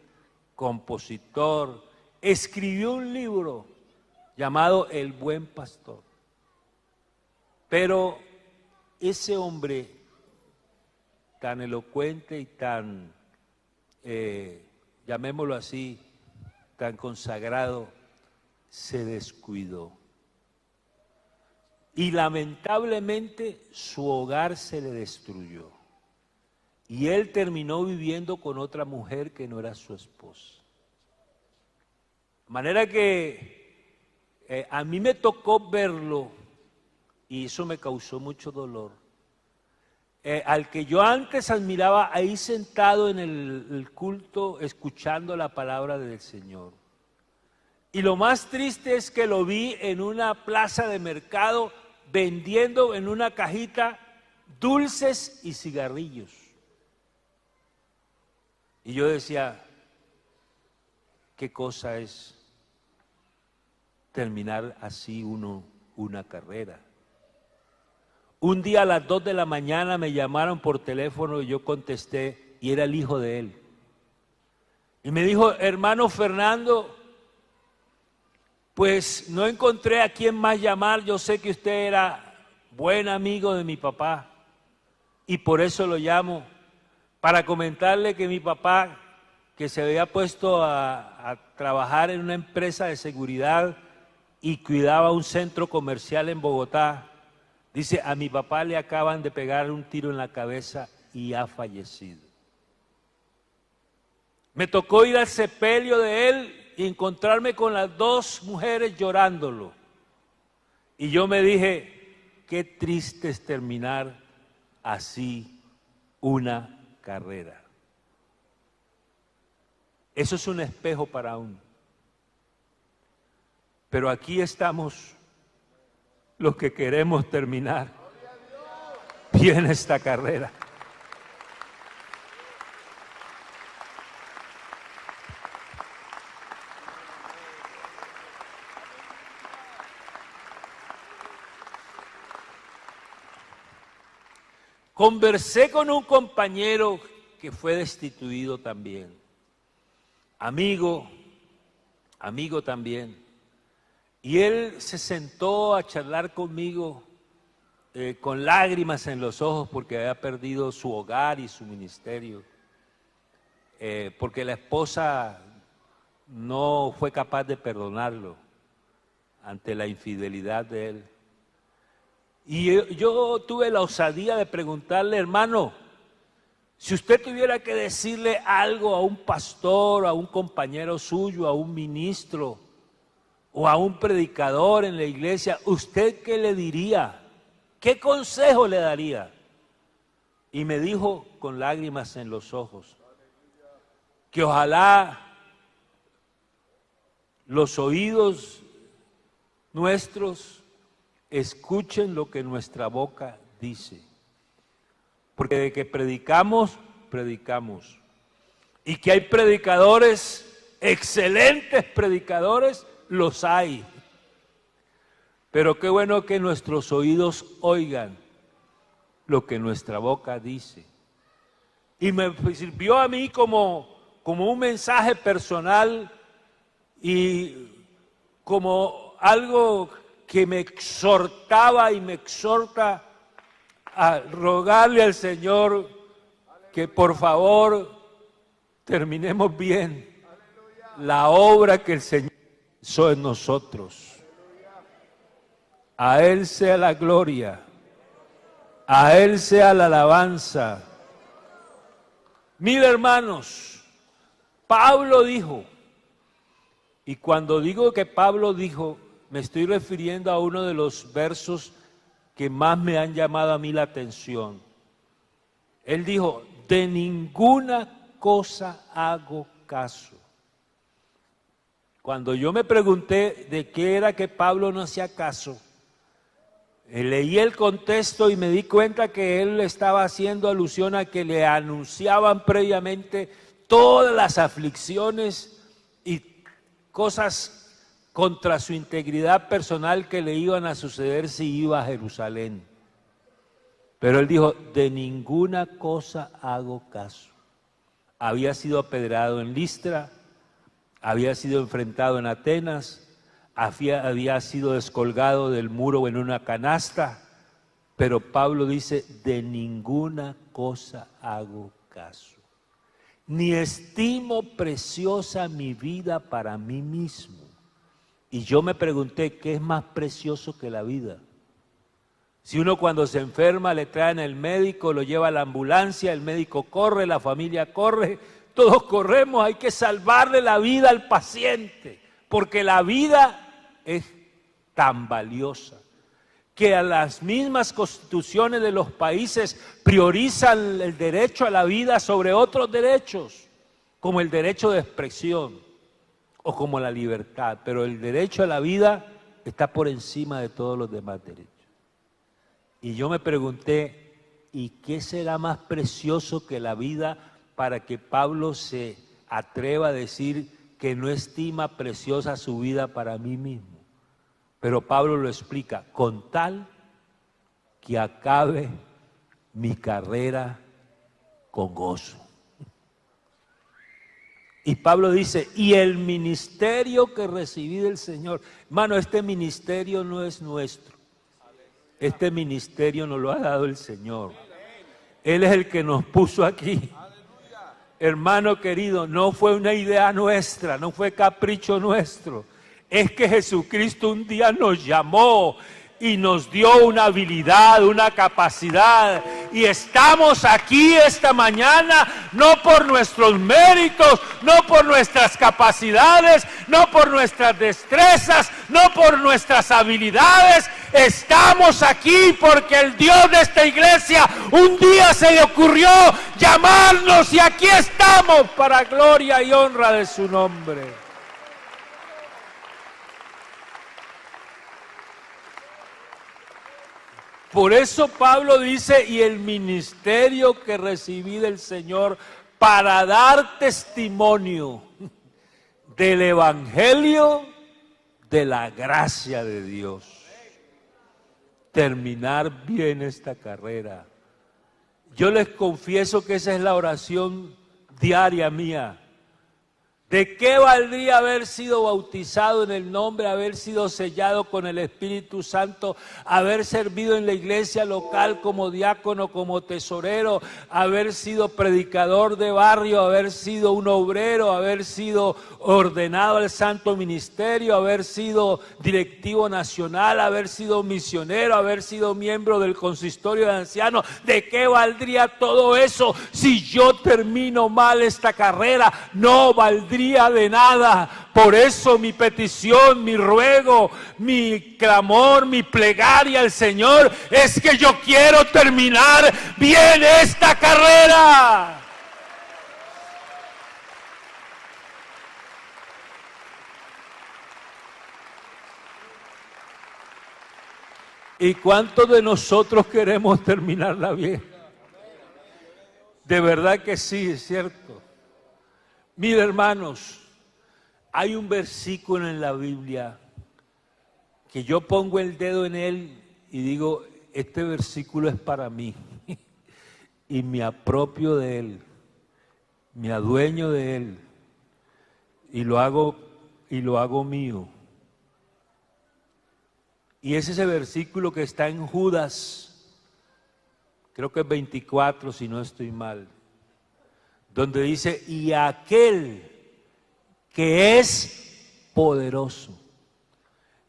compositor, escribió un libro llamado El Buen Pastor. Pero ese hombre tan elocuente y tan, llamémoslo así, tan consagrado, se descuidó. Y lamentablemente su hogar se le destruyó. Y él terminó viviendo con otra mujer que no era su esposa. De manera que a mí me tocó verlo y eso me causó mucho dolor. Al que yo antes admiraba ahí sentado en el culto escuchando la palabra del Señor. Y lo más triste es que lo vi en una plaza de mercado vendiendo en una cajita dulces y cigarrillos. Y yo decía, ¿qué cosa es terminar así una carrera? Un día a las 2 de la mañana me llamaron por teléfono y yo contesté y era el hijo de él. Y me dijo: hermano Fernando, Pues no encontré a quién más llamar. Yo sé que usted era buen amigo de mi papá y por eso lo llamo, para comentarle que mi papá, que se había puesto a trabajar en una empresa de seguridad y cuidaba un centro comercial en Bogotá, dice, a mi papá le acaban de pegar un tiro en la cabeza y ha fallecido. Me tocó ir al sepelio de él y encontrarme con las dos mujeres llorándolo. Y yo me dije, qué triste es terminar así una carrera. Eso es un espejo para uno. Pero aquí estamos los que queremos terminar bien esta carrera. Conversé con un compañero que fue destituido también, amigo también, y él se sentó a charlar conmigo con lágrimas en los ojos porque había perdido su hogar y su ministerio, porque la esposa no fue capaz de perdonarlo ante la infidelidad de él. Y yo tuve la osadía de preguntarle, hermano, si usted tuviera que decirle algo a un pastor, a un compañero suyo, a un ministro o a un predicador en la iglesia, ¿usted qué le diría? ¿Qué consejo le daría? Y me dijo con lágrimas en los ojos, que ojalá los oídos nuestros escuchen lo que nuestra boca dice. Porque de que predicamos, predicamos. Y que hay predicadores, excelentes predicadores, los hay. Pero qué bueno que nuestros oídos oigan lo que nuestra boca dice. Y me sirvió a mí como un mensaje personal y como algo que me exhortaba y me exhorta a rogarle al Señor que por favor terminemos bien la obra que el Señor hizo en nosotros. A Él sea la gloria, a Él sea la alabanza. Mira, hermanos, Pablo dijo, y cuando digo que Pablo dijo, me estoy refiriendo a uno de los versos que más me han llamado a mí la atención. Él dijo, de ninguna cosa hago caso. Cuando yo me pregunté de qué era que Pablo no hacía caso, leí el contexto y me di cuenta que él estaba haciendo alusión a que le anunciaban previamente todas las aflicciones y cosas contra su integridad personal que le iban a suceder si iba a Jerusalén. Pero él dijo, de ninguna cosa hago caso. Había sido apedreado en Listra, había sido enfrentado en Atenas, había sido descolgado del muro en una canasta, pero Pablo dice, de ninguna cosa hago caso. Ni estimo preciosa mi vida para mí mismo. Y yo me pregunté, ¿qué es más precioso que la vida? Si uno cuando se enferma le traen al médico, lo lleva a la ambulancia, el médico corre, la familia corre, todos corremos, hay que salvarle la vida al paciente, porque la vida es tan valiosa que a las mismas constituciones de los países priorizan el derecho a la vida sobre otros derechos, como el derecho de expresión o como la libertad, pero el derecho a la vida está por encima de todos los demás derechos. Y yo me pregunté, ¿y qué será más precioso que la vida para que Pablo se atreva a decir que no estima preciosa su vida para mí mismo? Pero Pablo lo explica, con tal que acabe mi carrera con gozo. Y Pablo dice, y el ministerio que recibí del Señor. Hermano, este ministerio no es nuestro. Este ministerio nos lo ha dado el Señor. Él es el que nos puso aquí. Hermano querido, no fue una idea nuestra, no fue capricho nuestro. Es que Jesucristo un día nos llamó y nos dio una habilidad, una capacidad. Y estamos aquí esta mañana no por nuestros méritos, no por nuestras capacidades, no por nuestras destrezas, no por nuestras habilidades. Estamos aquí porque el Dios de esta iglesia un día se le ocurrió llamarnos y aquí estamos para gloria y honra de su nombre. Por eso Pablo dice, y el ministerio que recibí del Señor para dar testimonio del evangelio de la gracia de Dios. Terminar bien esta carrera. Yo les confieso que esa es la oración diaria mía. ¿De qué valdría haber sido bautizado en el nombre, haber sido sellado con el Espíritu Santo, haber servido en la iglesia local como diácono, como tesorero, haber sido predicador de barrio, haber sido un obrero, haber sido ordenado al santo ministerio, haber sido directivo nacional, haber sido misionero, haber sido miembro del consistorio de ancianos? ¿De qué valdría todo eso si yo termino mal esta carrera? No valdría de nada. Por eso mi petición, mi ruego, mi clamor, mi plegaria al Señor es que yo quiero terminar bien esta carrera. ¿Y cuántos de nosotros queremos terminarla bien? De verdad que sí, es cierto. Mira, hermanos, hay un versículo en la Biblia que yo pongo el dedo en él y digo, este versículo es para mí. Y me apropio de él, me adueño de él y lo hago mío. Y es ese versículo que está en Judas, creo que es 24 si no estoy mal, donde dice, y aquel que es poderoso.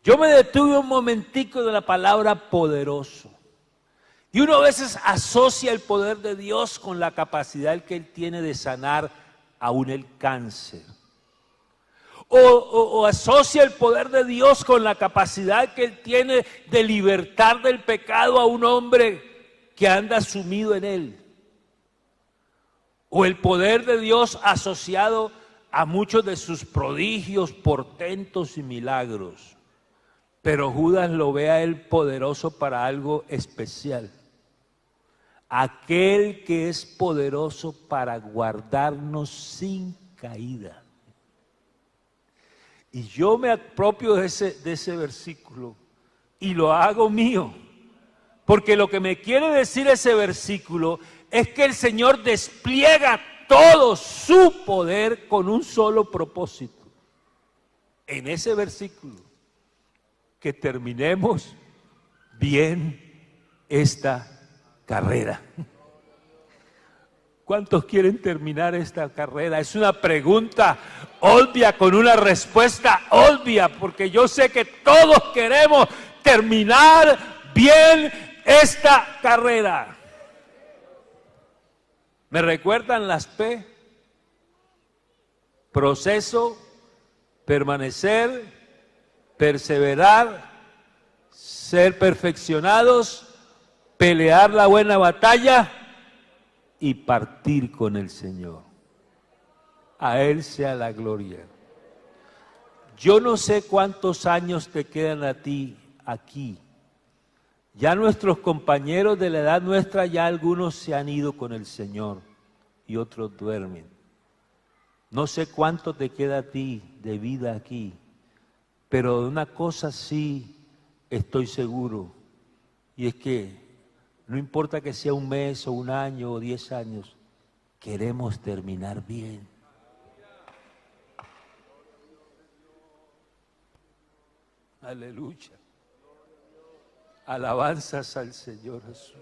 Yo me detuve un momentico de la palabra poderoso. Y uno a veces asocia el poder de Dios con la capacidad que Él tiene de sanar aún el cáncer. O asocia el poder de Dios con la capacidad que Él tiene de libertar del pecado a un hombre que anda sumido en él. O el poder de Dios asociado a muchos de sus prodigios, portentos y milagros. Pero Judas lo ve a él poderoso para algo especial. Aquel que es poderoso para guardarnos sin caída. Y yo me apropio de ese versículo y lo hago mío. Porque lo que me quiere decir ese versículo es que el Señor despliega todo su poder con un solo propósito. En ese versículo, que terminemos bien esta carrera. ¿Cuántos quieren terminar esta carrera? Es una pregunta obvia con una respuesta obvia, porque yo sé que todos queremos terminar bien esta carrera. ¿Me recuerdan las P? Proceso, permanecer, perseverar, ser perfeccionados, pelear la buena batalla y partir con el Señor. A Él sea la gloria. Yo no sé cuántos años te quedan a ti aquí. Ya nuestros compañeros de la edad nuestra, ya algunos se han ido con el Señor y otros duermen. No sé cuánto te queda a ti de vida aquí, pero de una cosa sí estoy seguro, y es que no importa que sea un mes o un año o 10 años, queremos terminar bien. Aleluya. Alabanzas al Señor Jesús.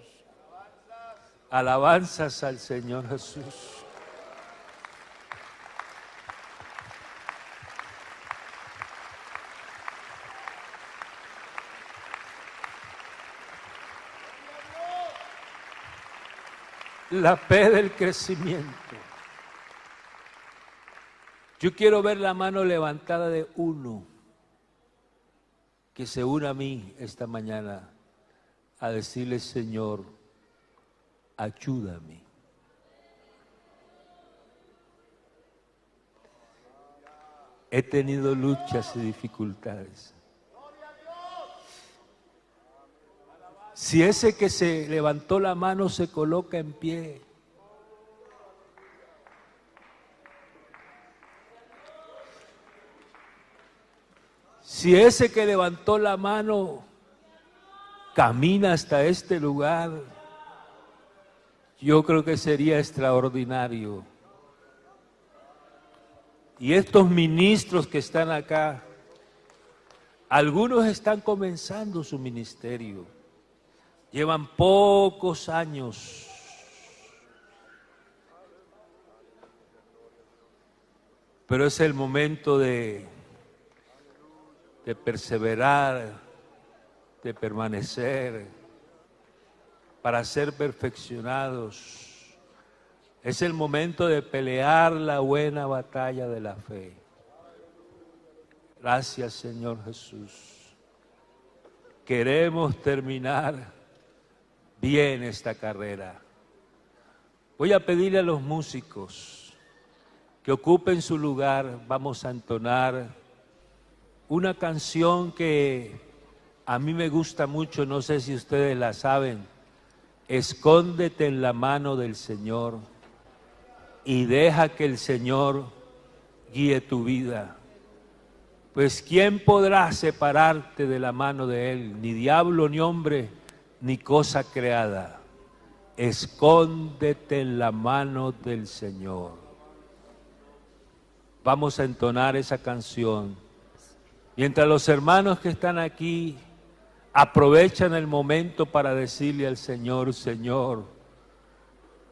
Alabanzas al Señor Jesús. La fe del crecimiento. Yo quiero ver la mano levantada de uno que se una a mí esta mañana a decirle: Señor, ayúdame. He tenido luchas y dificultades. Si ese que se levantó la mano se coloca en pie, si ese que levantó la mano camina hasta este lugar, yo creo que sería extraordinario. Y estos ministros que están acá, algunos están comenzando su ministerio. Llevan pocos años. Pero es el momento de perseverar, de permanecer, para ser perfeccionados. Es el momento de pelear la buena batalla de la fe. Gracias, Señor Jesús. Queremos terminar bien esta carrera. Voy a pedirle a los músicos que ocupen su lugar. Vamos a entonar una canción que a mí me gusta mucho, no sé si ustedes la saben. Escóndete en la mano del Señor y deja que el Señor guíe tu vida. Pues ¿quién podrá separarte de la mano de Él? Ni diablo, ni hombre, ni cosa creada. Escóndete en la mano del Señor. Vamos a entonar esa canción. Mientras los hermanos que están aquí aprovechan el momento para decirle al Señor: Señor,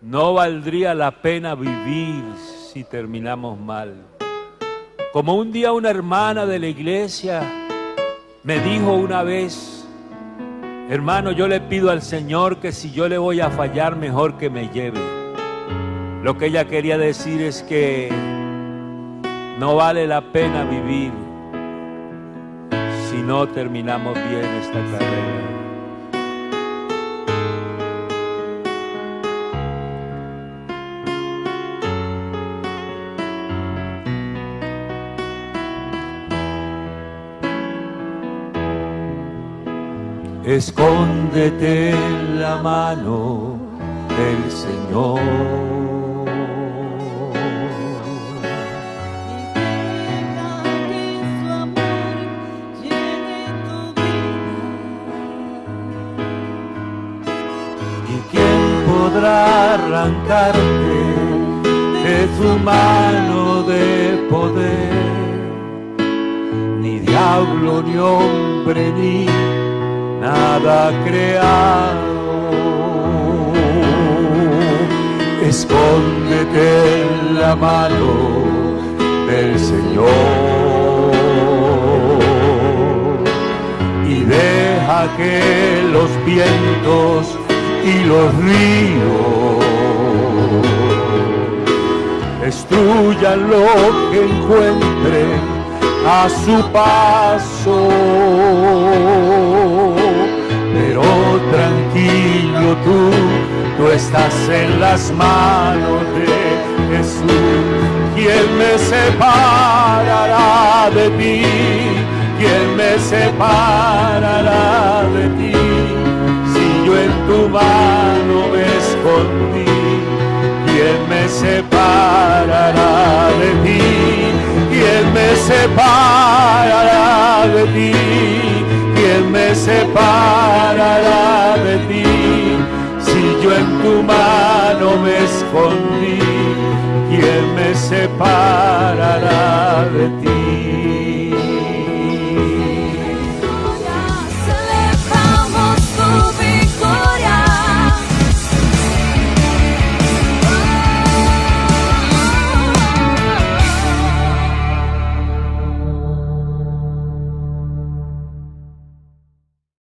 no valdría la pena vivir si terminamos mal. Como un día una hermana de la iglesia me dijo una vez: hermano, yo le pido al Señor que si yo le voy a fallar, mejor que me lleve. Lo que ella quería decir es que no vale la pena vivir si no terminamos bien esta carrera. Escóndete en la mano del Señor. ¿Y quién podrá arrancarte de tu mano de poder? Ni diablo, ni hombre, ni nada creado. Escóndete en la mano del Señor y deja que los vientos y los ríos destruyan lo que encuentren a su paso. Pero tranquilo tú estás en las manos de Jesús. ¿Quién me separará de ti? ¿Quién me separará de ti? Si yo en tu mano me escondí, ¿quién me separará de ti? ¿Quién me separará de ti? ¿Quién me separará